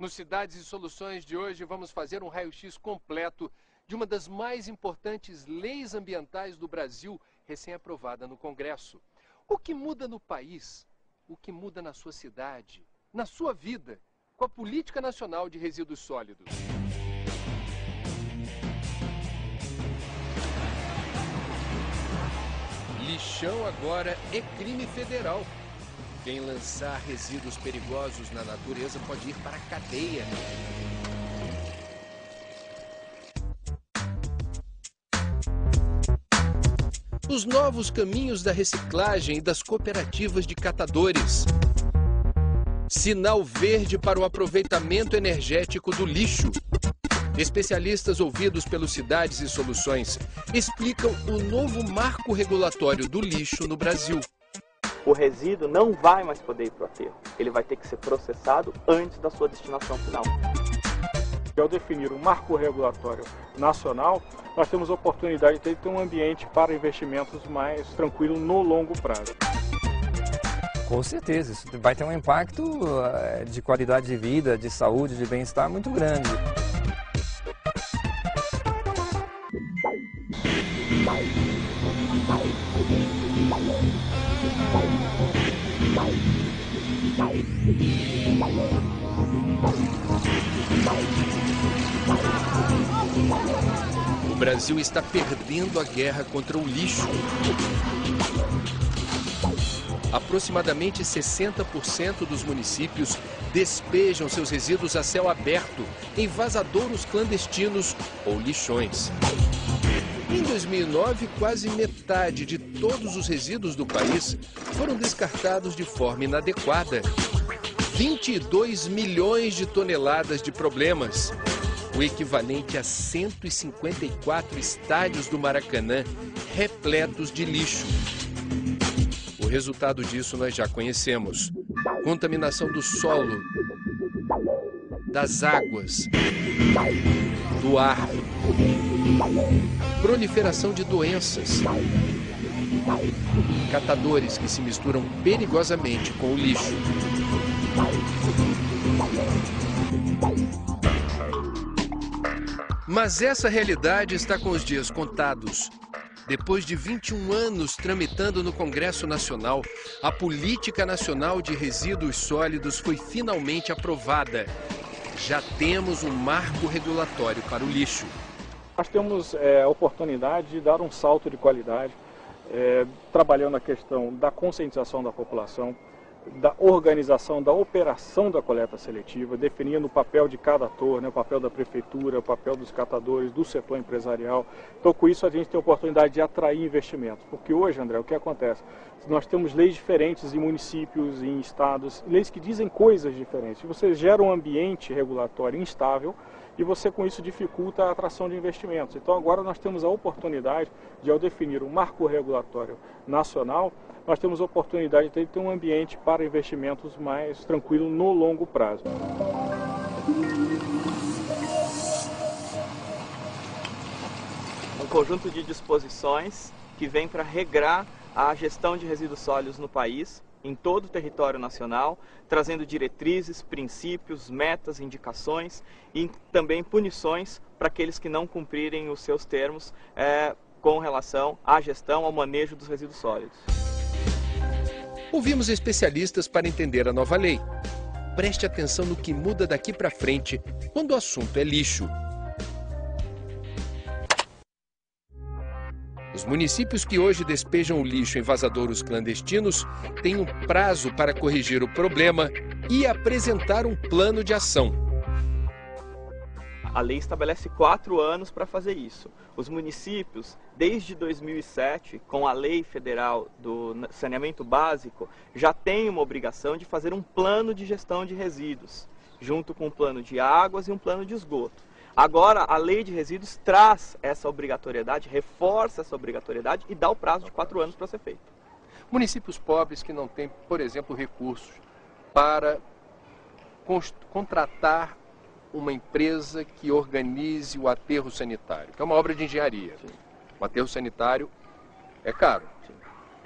No Cidades e Soluções de hoje, vamos fazer um raio-x completo de uma das mais importantes leis ambientais do Brasil, recém-aprovada no Congresso. O que muda no país? O que muda na sua cidade? Na sua vida? Com a Política Nacional de Resíduos Sólidos. Lixão agora é crime federal. Quem lançar resíduos perigosos na natureza pode ir para a cadeia. Os novos caminhos da reciclagem e das cooperativas de catadores. Sinal verde para o aproveitamento energético do lixo. Especialistas ouvidos pelo Cidades e Soluções explicam o novo marco regulatório do lixo no Brasil. O resíduo não vai mais poder ir para o aterro. Ele vai ter que ser processado antes da sua destinação final. Ao definir um marco regulatório nacional, nós temos a oportunidade de ter um ambiente para investimentos mais tranquilo no longo prazo. Com certeza, isso vai ter um impacto de qualidade de vida, de saúde, de bem-estar muito grande. O Brasil está perdendo a guerra contra o lixo. Aproximadamente 60% dos municípios despejam seus resíduos a céu aberto em vazadouros clandestinos ou lixões. Em 2009, quase metade de todos os resíduos do país foram descartados de forma inadequada. 22 milhões de toneladas de problemas, o equivalente a 154 estádios do Maracanã repletos de lixo. O resultado disso nós já conhecemos: contaminação do solo, das águas, do ar, proliferação de doenças, catadores que se misturam perigosamente com o lixo. Mas essa realidade está com os dias contados. Depois de 21 anos tramitando no Congresso Nacional, a Política Nacional de Resíduos Sólidos foi finalmente aprovada. Já temos um marco regulatório para o lixo. Nós temos a oportunidade de dar um salto de qualidade, trabalhando a questão da conscientização da população, da organização, da operação da coleta seletiva, definindo o papel de cada ator, né, o papel da prefeitura, o papel dos catadores, do setor empresarial. Então, com isso, a gente tem a oportunidade de atrair investimentos. Porque hoje, André, o que acontece? Nós temos leis diferentes em municípios, em estados, leis que dizem coisas diferentes. Você gera um ambiente regulatório instável e você, com isso, dificulta a atração de investimentos. Então, agora nós temos a oportunidade de, ao definir um marco regulatório nacional, nós temos a oportunidade de ter um ambiente para investimentos mais tranquilo no longo prazo. Um conjunto de disposições que vem para regrar a gestão de resíduos sólidos no país, em todo o território nacional, trazendo diretrizes, princípios, metas, indicações e também punições para aqueles que não cumprirem os seus termos com relação à gestão, ao manejo dos resíduos sólidos. Ouvimos especialistas para entender a nova lei. Preste atenção no que muda daqui para frente quando o assunto é lixo. Os municípios que hoje despejam o lixo em vazadouros clandestinos têm um prazo para corrigir o problema e apresentar um plano de ação. A lei estabelece 4 anos para fazer isso. Os municípios, desde 2007, com a lei federal do saneamento básico, já têm uma obrigação de fazer um plano de gestão de resíduos, junto com um plano de águas e um plano de esgoto. Agora, a lei de resíduos traz essa obrigatoriedade, reforça essa obrigatoriedade e dá o prazo de 4 anos para ser feito. Municípios pobres que não têm, por exemplo, recursos para contratar uma empresa que organize o aterro sanitário, que é uma obra de engenharia. Sim. O aterro sanitário é caro. Sim.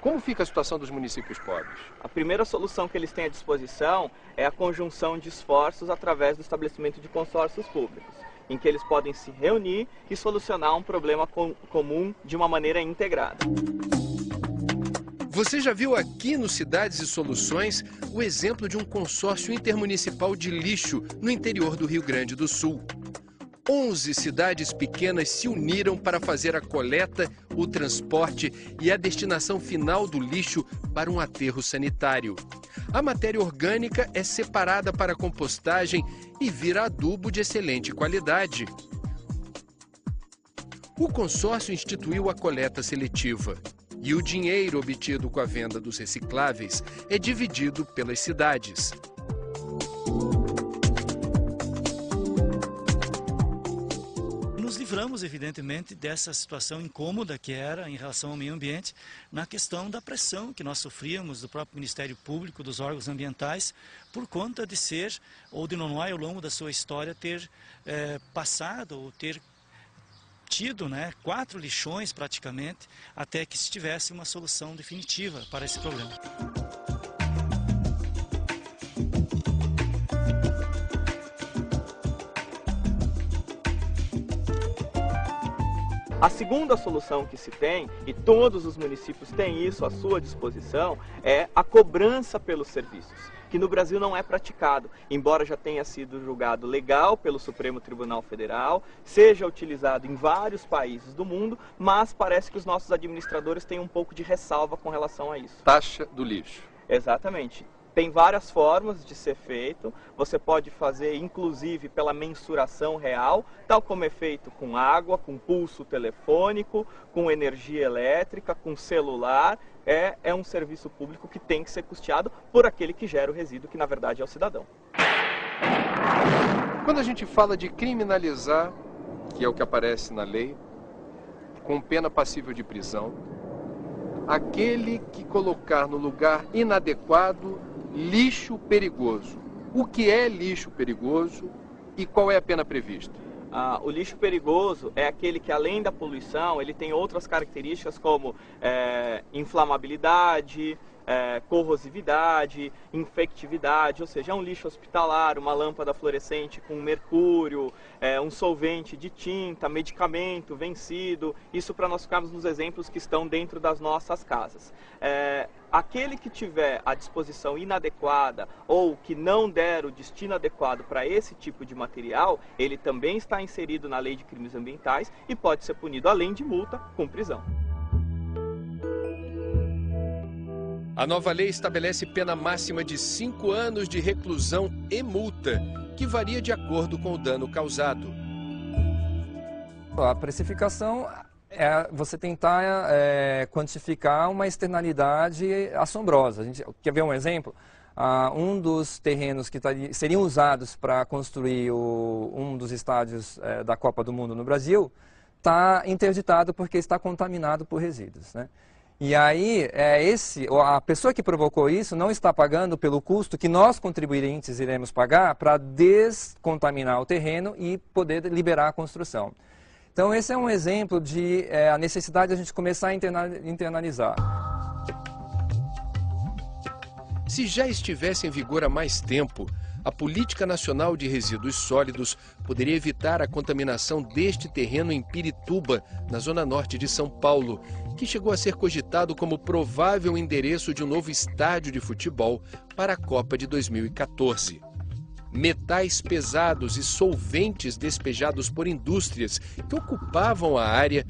Como fica a situação dos municípios pobres? A primeira solução que eles têm à disposição é a conjunção de esforços através do estabelecimento de consórcios públicos, em que eles podem se reunir e solucionar um problema comum de uma maneira integrada. Você já viu aqui no Cidades e Soluções o exemplo de um consórcio intermunicipal de lixo no interior do Rio Grande do Sul. 11 cidades pequenas se uniram para fazer a coleta, o transporte e a destinação final do lixo para um aterro sanitário. A matéria orgânica é separada para compostagem e vira adubo de excelente qualidade. O consórcio instituiu a coleta seletiva e o dinheiro obtido com a venda dos recicláveis é dividido pelas cidades. Nos livramos, evidentemente, dessa situação incômoda que era em relação ao meio ambiente, na questão da pressão que nós sofríamos do próprio Ministério Público, dos órgãos ambientais, por conta de ser, ou de Nonoai, ao longo da sua história, ter passado ou ter tido 4 lixões praticamente, até que se tivesse uma solução definitiva para esse problema. A segunda solução que se tem, e todos os municípios têm isso à sua disposição, é a cobrança pelos serviços, que no Brasil não é praticado, embora já tenha sido julgado legal pelo Supremo Tribunal Federal, seja utilizado em vários países do mundo, mas parece que os nossos administradores têm um pouco de ressalva com relação a isso. Taxa do lixo. Exatamente. Tem várias formas de ser feito, você pode fazer inclusive pela mensuração real, tal como é feito com água, com pulso telefônico, com energia elétrica, com celular. É um serviço público que tem que ser custeado por aquele que gera o resíduo, que na verdade é o cidadão. Quando a gente fala de criminalizar, que é o que aparece na lei, com pena passível de prisão, aquele que colocar no lugar inadequado lixo perigoso. O que é lixo perigoso e qual é a pena prevista? O lixo perigoso é aquele que, além da poluição, ele tem outras características como inflamabilidade, corrosividade, infectividade, ou seja, é um lixo hospitalar, uma lâmpada fluorescente com mercúrio, um solvente de tinta, medicamento vencido, isso para nós ficarmos nos exemplos que estão dentro das nossas casas. Aquele que tiver a disposição inadequada ou que não der o destino adequado para esse tipo de material, ele também está inserido na Lei de Crimes Ambientais e pode ser punido, além de multa, com prisão. A nova lei estabelece pena máxima de 5 anos de reclusão e multa, que varia de acordo com o dano causado. A precificação é você tentar quantificar uma externalidade assombrosa. A gente quer ver um exemplo? Um dos terrenos que seriam usados para construir um dos estádios da Copa do Mundo no Brasil está interditado porque está contaminado por resíduos, né? E aí, a pessoa que provocou isso não está pagando pelo custo que nós, contribuintes, iremos pagar para descontaminar o terreno e poder liberar a construção. Então, esse é um exemplo de a necessidade de a gente começar a internalizar. Se já estivesse em vigor há mais tempo, a Política Nacional de Resíduos Sólidos poderia evitar a contaminação deste terreno em Pirituba, na zona norte de São Paulo, que chegou a ser cogitado como provável endereço de um novo estádio de futebol para a Copa de 2014. Metais pesados e solventes despejados por indústrias que ocupavam a área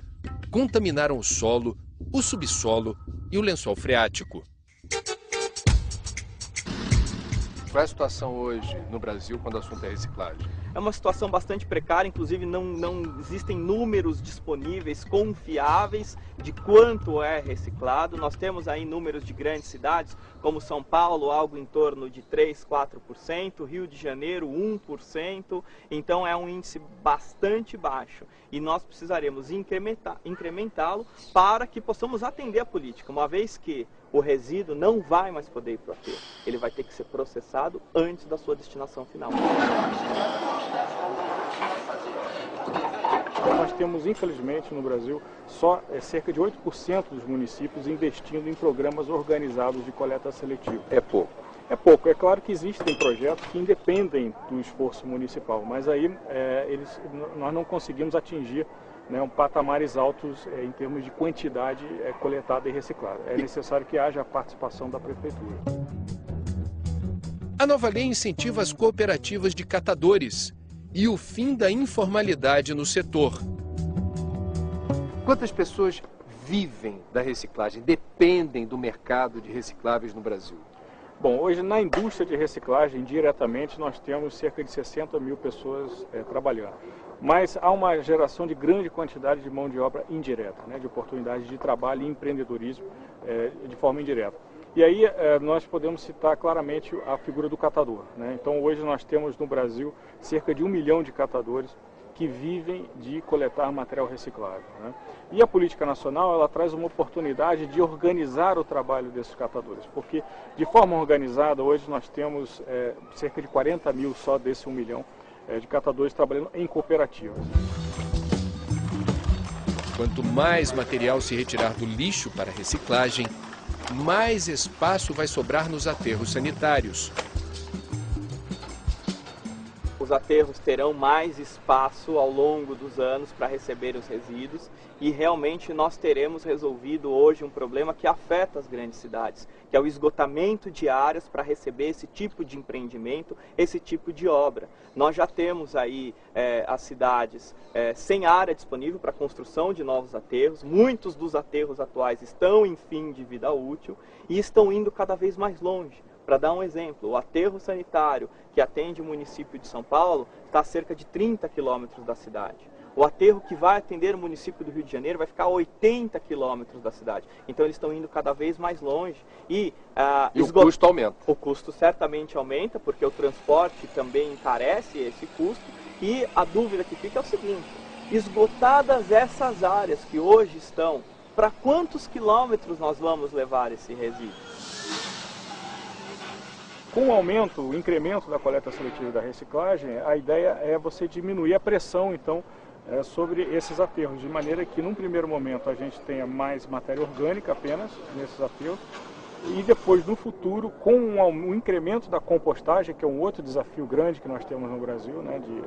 contaminaram o solo, o subsolo e o lençol freático. Qual é a situação hoje no Brasil quando o assunto é reciclagem? É uma situação bastante precária, inclusive não existem números disponíveis, confiáveis, de quanto é reciclado. Nós temos aí números de grandes cidades, como São Paulo, algo em torno de 3%, 4%, Rio de Janeiro, 1%, então é um índice bastante baixo. E nós precisaremos incrementá-lo para que possamos atender a política, uma vez que o resíduo não vai mais poder ir para o aterro, ele vai ter que ser processado antes da sua destinação final. nós temos, infelizmente, no Brasil, só cerca de 8% dos municípios investindo em programas organizados de coleta seletiva. É pouco. É pouco. É claro que existem projetos que independem do esforço municipal, mas aí nós não conseguimos atingir, né, patamares altos em termos de quantidade coletada e reciclada. É necessário que haja a participação da Prefeitura. A nova lei incentiva as cooperativas de catadores e o fim da informalidade no setor. Quantas pessoas vivem da reciclagem, dependem do mercado de recicláveis no Brasil? Bom, hoje na indústria de reciclagem, diretamente, nós temos cerca de 60 mil pessoas trabalhando. Mas há uma geração de grande quantidade de mão de obra indireta, né, de oportunidades de trabalho e empreendedorismo de forma indireta. E aí nós podemos citar claramente a figura do catador, né? Então hoje nós temos no Brasil cerca de 1 milhão de catadores que vivem de coletar material reciclável, né? E a política nacional, ela traz uma oportunidade de organizar o trabalho desses catadores, porque de forma organizada hoje nós temos cerca de 40 mil só desse 1 milhão de catadores trabalhando em cooperativas. Quanto mais material se retirar do lixo para reciclagem, mais espaço vai sobrar nos aterros sanitários. Os aterros terão mais espaço ao longo dos anos para receber os resíduos e realmente nós teremos resolvido hoje um problema que afeta as grandes cidades, que é o esgotamento de áreas para receber esse tipo de empreendimento, esse tipo de obra. Nós já temos aí as cidades sem área disponível para a construção de novos aterros, muitos dos aterros atuais estão em fim de vida útil e estão indo cada vez mais longe. Para dar um exemplo, o aterro sanitário que atende o município de São Paulo está a cerca de 30 quilômetros da cidade. O aterro que vai atender o município do Rio de Janeiro vai ficar a 80 quilômetros da cidade. Então eles estão indo cada vez mais longe. E o custo aumenta. O custo certamente aumenta, porque o transporte também encarece esse custo. E a dúvida que fica é o seguinte: esgotadas essas áreas que hoje estão, para quantos quilômetros nós vamos levar esse resíduo? Com o aumento, o incremento da coleta seletiva e da reciclagem, a ideia é você diminuir a pressão, então, sobre esses aterros, de maneira que, num primeiro momento, a gente tenha mais matéria orgânica apenas nesses aterros, e depois, no futuro, com o incremento da compostagem, que é um outro desafio grande que nós temos no Brasil, né, de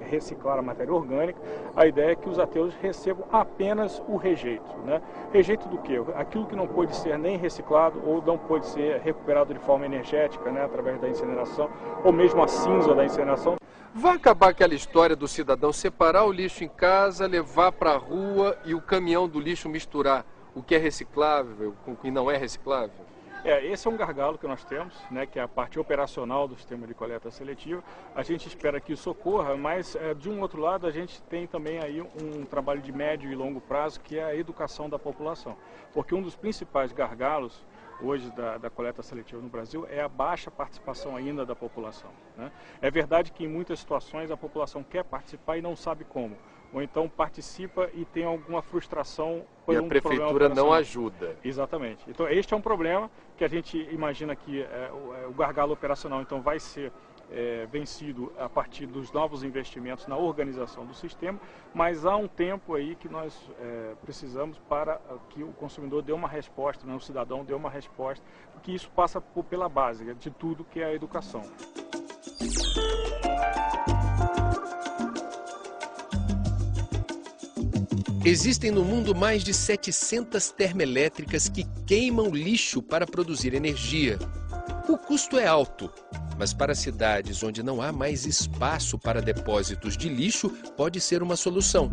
reciclar a matéria orgânica, a ideia é que os aterros recebam apenas o rejeito, né? Rejeito do quê? Aquilo que não pode ser nem reciclado ou não pode ser recuperado de forma energética, né, através da incineração, ou mesmo a cinza da incineração. Vai acabar aquela história do cidadão separar o lixo em casa, levar para a rua e o caminhão do lixo misturar o que é reciclável com o que não é reciclável? Esse é um gargalo que nós temos, né, que é a parte operacional do sistema de coleta seletiva. A gente espera que isso ocorra, mas de um outro lado a gente tem também aí um trabalho de médio e longo prazo, que é a educação da população. Porque um dos principais gargalos hoje da coleta seletiva no Brasil é a baixa participação ainda da população, né? É verdade que em muitas situações a população quer participar e não sabe como. Ou então participa e tem alguma frustração por um problema operacional. E a prefeitura não ajuda. Exatamente. Então este é um problema que a gente imagina que o gargalo operacional então vai ser vencido a partir dos novos investimentos na organização do sistema, mas há um tempo aí que nós precisamos para que o consumidor dê uma resposta, né, o cidadão dê uma resposta, porque isso passa pela base de tudo, que é a educação. Existem no mundo mais de 700 termoelétricas que queimam lixo para produzir energia. O custo é alto, mas para cidades onde não há mais espaço para depósitos de lixo, pode ser uma solução.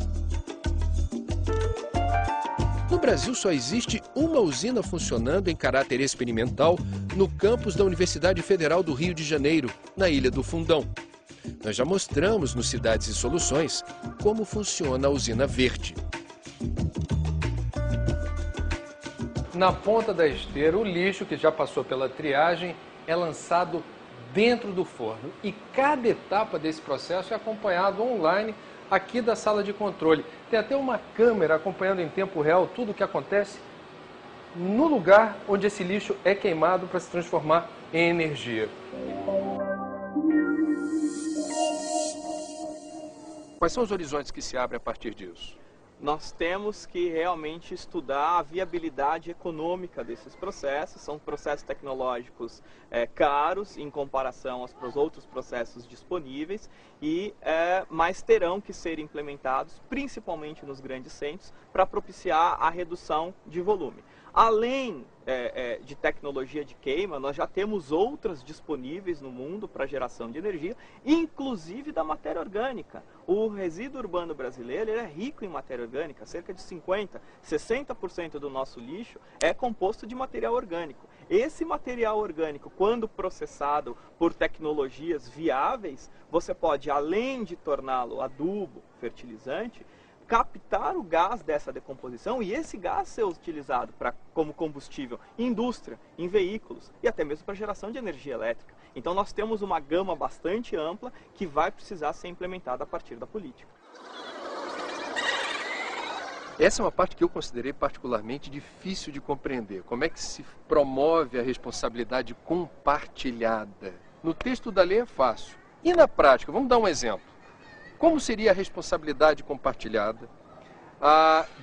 No Brasil só existe uma usina funcionando em caráter experimental no campus da Universidade Federal do Rio de Janeiro, na Ilha do Fundão. Nós já mostramos no Cidades e Soluções como funciona a usina verde. Na ponta da esteira, o lixo que já passou pela triagem é lançado dentro do forno. E cada etapa desse processo é acompanhado online aqui da sala de controle. Tem até uma câmera acompanhando em tempo real tudo o que acontece no lugar onde esse lixo é queimado para se transformar em energia. Quais são os horizontes que se abrem a partir disso? Nós temos que realmente estudar a viabilidade econômica desses processos. São processos tecnológicos caros em comparação aos outros processos disponíveis, mas terão que ser implementados, principalmente nos grandes centros, para propiciar a redução de volume. Além de tecnologia de queima, nós já temos outras disponíveis no mundo para geração de energia, inclusive da matéria orgânica. O resíduo urbano brasileiro é rico em matéria orgânica, cerca de 50%, 60% do nosso lixo é composto de material orgânico. Esse material orgânico, quando processado por tecnologias viáveis, você pode, além de torná-lo adubo, fertilizante, captar o gás dessa decomposição e esse gás ser utilizado como combustível em indústria, em veículos e até mesmo para geração de energia elétrica. Então nós temos uma gama bastante ampla que vai precisar ser implementada a partir da política. Essa é uma parte que eu considerei particularmente difícil de compreender. Como é que se promove a responsabilidade compartilhada? No texto da lei é fácil. E na prática? Vamos dar um exemplo. Como seria a responsabilidade compartilhada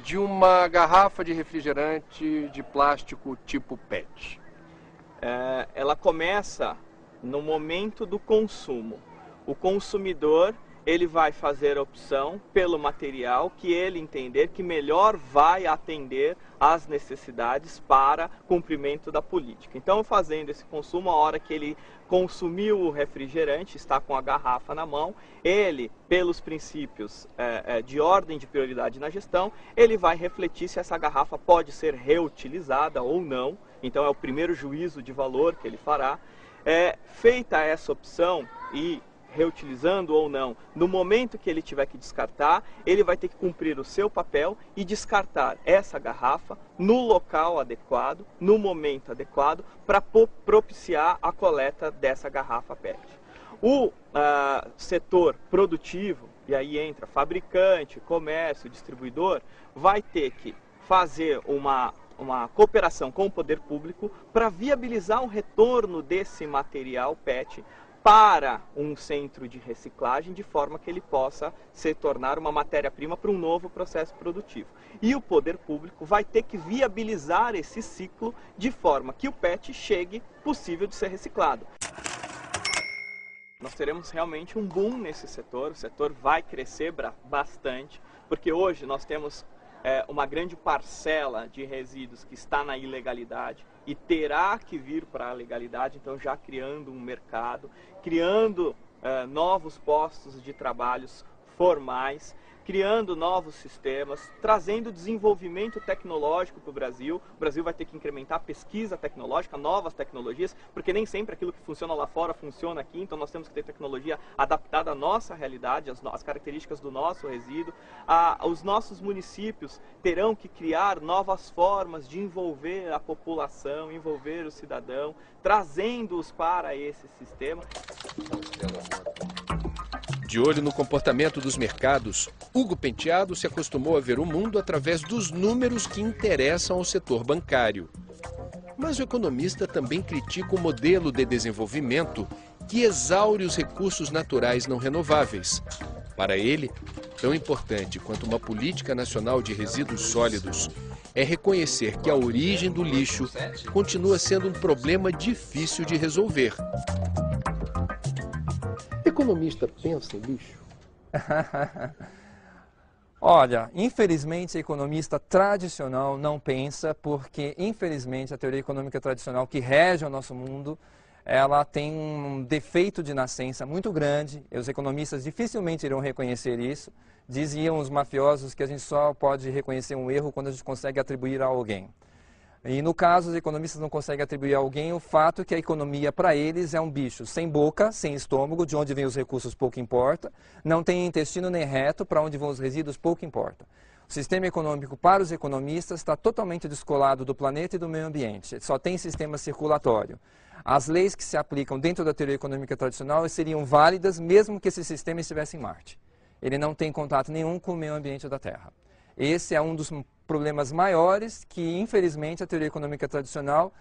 de uma garrafa de refrigerante de plástico tipo PET? Ela começa no momento do consumo. O consumidor ele vai fazer a opção pelo material que ele entender que melhor vai atender às necessidades para cumprimento da política. Então, fazendo esse consumo, a hora que ele consumiu o refrigerante, está com a garrafa na mão, ele, pelos princípios de ordem de prioridade na gestão, ele vai refletir se essa garrafa pode ser reutilizada ou não. Então, é o primeiro juízo de valor que ele fará. Feita essa opção e reutilizando ou não, no momento que ele tiver que descartar, ele vai ter que cumprir o seu papel e descartar essa garrafa no local adequado, no momento adequado, para propiciar a coleta dessa garrafa PET. O setor produtivo, e aí entra fabricante, comércio, distribuidor, vai ter que fazer uma cooperação com o poder público para viabilizar o retorno desse material PET para um centro de reciclagem, de forma que ele possa se tornar uma matéria-prima para um novo processo produtivo. E o poder público vai ter que viabilizar esse ciclo de forma que o PET chegue possível de ser reciclado. Nós teremos realmente um boom nesse setor, o setor vai crescer bastante, porque hoje nós temos uma grande parcela de resíduos que está na ilegalidade e terá que vir para a legalidade, então já criando um mercado, criando novos postos de trabalhos formais, criando novos sistemas, trazendo desenvolvimento tecnológico para o Brasil. O Brasil vai ter que incrementar a pesquisa tecnológica, novas tecnologias, porque nem sempre aquilo que funciona lá fora funciona aqui, então nós temos que ter tecnologia adaptada à nossa realidade, às características do nosso resíduo. Os nossos municípios terão que criar novas formas de envolver a população, envolver o cidadão, trazendo-os para esse sistema. De olho no comportamento dos mercados, Hugo Penteado se acostumou a ver o mundo através dos números que interessam ao setor bancário. Mas o economista também critica o modelo de desenvolvimento que exaure os recursos naturais não renováveis. Para ele, tão importante quanto uma política nacional de resíduos sólidos é reconhecer que a origem do lixo continua sendo um problema difícil de resolver. Economista pensa em lixo? Olha, infelizmente a economista tradicional não pensa, porque infelizmente a teoria econômica tradicional que rege o nosso mundo, ela tem um defeito de nascença muito grande, e os economistas dificilmente irão reconhecer isso. Diziam os mafiosos que a gente só pode reconhecer um erro quando a gente consegue atribuir a alguém. E no caso, os economistas não conseguem atribuir a alguém o fato que a economia para eles é um bicho sem boca, sem estômago, de onde vêm os recursos pouco importa, não tem intestino nem reto, para onde vão os resíduos pouco importa. O sistema econômico para os economistas está totalmente descolado do planeta e do meio ambiente, só tem sistema circulatório. As leis que se aplicam dentro da teoria econômica tradicional seriam válidas mesmo que esse sistema estivesse em Marte. Ele não tem contato nenhum com o meio ambiente da Terra. Esse é um dos problemas maiores que, infelizmente, a teoria econômica tradicional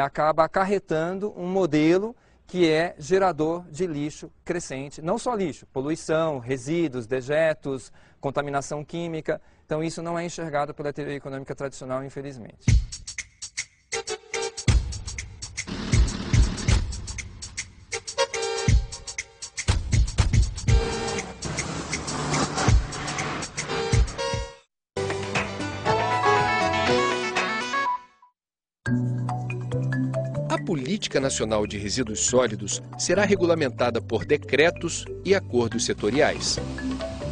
acaba acarretando um modelo que é gerador de lixo crescente. Não só lixo, poluição, resíduos, dejetos, contaminação química. Então isso não é enxergado pela teoria econômica tradicional, infelizmente. A Política Nacional de Resíduos Sólidos será regulamentada por decretos e acordos setoriais.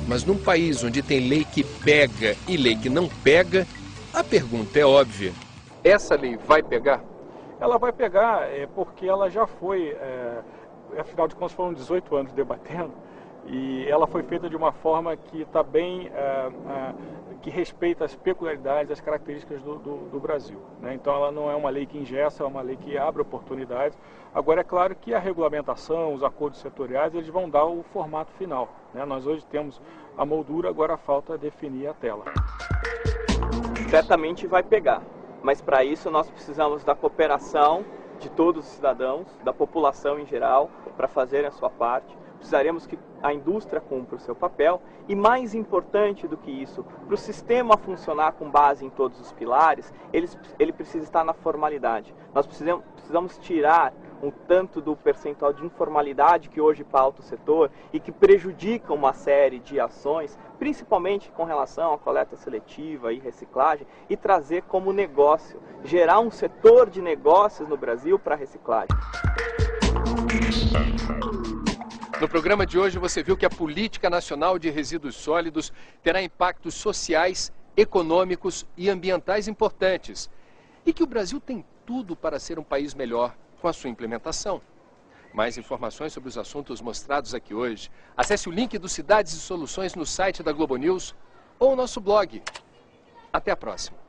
Mas num país onde tem lei que pega e lei que não pega, a pergunta é óbvia. Essa lei vai pegar? Ela vai pegar porque ela já foi, afinal de contas foram 18 anos debatendo, e ela foi feita de uma forma que está bem, que respeita as peculiaridades, as características do Brasil, né? Então ela não é uma lei que engessa, é uma lei que abre oportunidades. Agora é claro que a regulamentação, os acordos setoriais, eles vão dar o formato final, né? Nós hoje temos a moldura, agora falta definir a tela. Certamente vai pegar, mas para isso nós precisamos da cooperação de todos os cidadãos, da população em geral, para fazerem a sua parte. Precisaremos que a indústria cumpra o seu papel e, mais importante do que isso, para o sistema funcionar com base em todos os pilares, ele precisa estar na formalidade. Nós precisamos tirar um tanto do percentual de informalidade que hoje pauta o setor e que prejudica uma série de ações, principalmente com relação à coleta seletiva e reciclagem, e trazer como negócio, gerar um setor de negócios no Brasil para a reciclagem. No programa de hoje você viu que a Política Nacional de Resíduos Sólidos terá impactos sociais, econômicos e ambientais importantes e que o Brasil tem tudo para ser um país melhor com a sua implementação. Mais informações sobre os assuntos mostrados aqui hoje, acesse o link do Cidades e Soluções no site da Globo News ou o nosso blog. Até a próxima.